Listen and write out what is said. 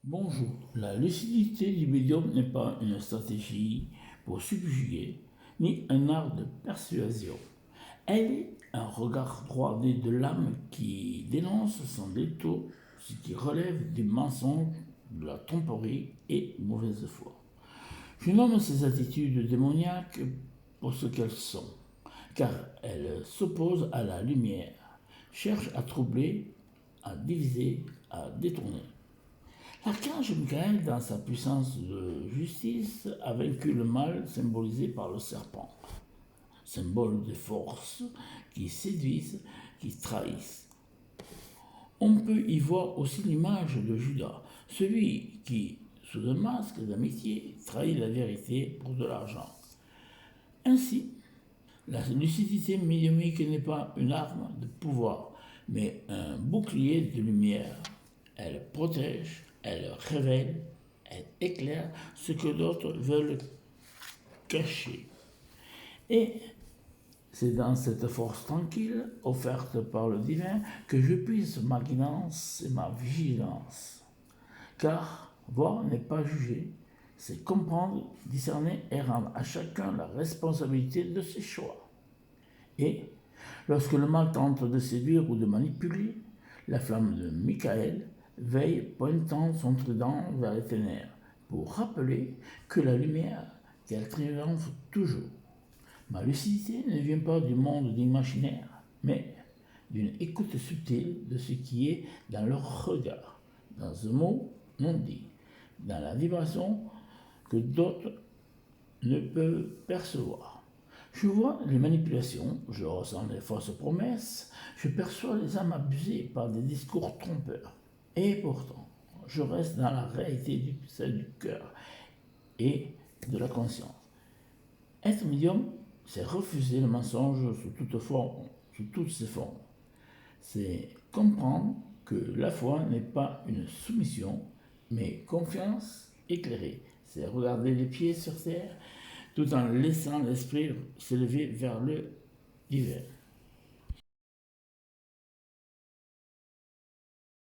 Bonjour. La lucidité du médium n'est pas une stratégie pour subjuguer, ni un art de persuasion. Elle est un regard droit né de l'âme qui dénonce son détour, ce qui relève du mensonge, de la tromperie et mauvaise foi. Je nomme ces attitudes démoniaques pour ce qu'elles sont, car elles s'opposent à la lumière, cherchent à troubler, à diviser, à détourner. L'archange Michael, dans sa puissance de justice, a vaincu le mal symbolisé par le serpent, symbole de force qui séduisent, qui trahissent. On peut y voir aussi l'image de Judas, celui qui, sous un masque d'amitié, trahit la vérité pour de l'argent. Ainsi, la lucidité médiumique n'est pas une arme de pouvoir, mais un bouclier de lumière. Elle protège, elle révèle, elle éclaire ce que d'autres veulent cacher. Et c'est dans cette force tranquille, offerte par le divin, que je puise ma guidance et ma vigilance. Car voir n'est pas juger, c'est comprendre, discerner et rendre à chacun la responsabilité de ses choix. Et lorsque le mal tente de séduire ou de manipuler, la flamme de Michael veille pointant son trident vers les ténèbres pour rappeler que la lumière, qu'elle triomphe toujours. Ma lucidité ne vient pas du monde d'imaginaire, mais d'une écoute subtile de ce qui est dans leur regard, dans un mot non dit, dans la vibration que d'autres ne peuvent percevoir. Je vois les manipulations, je ressens les fausses promesses, je perçois les âmes abusées par des discours trompeurs. Et pourtant, je reste dans la réalité celle du cœur et de la conscience. Être médium, c'est refuser le mensonge sous toutes ses formes. C'est comprendre que la foi n'est pas une soumission, mais confiance éclairée. C'est regarder les pieds sur terre tout en laissant l'esprit s'élever vers le divin.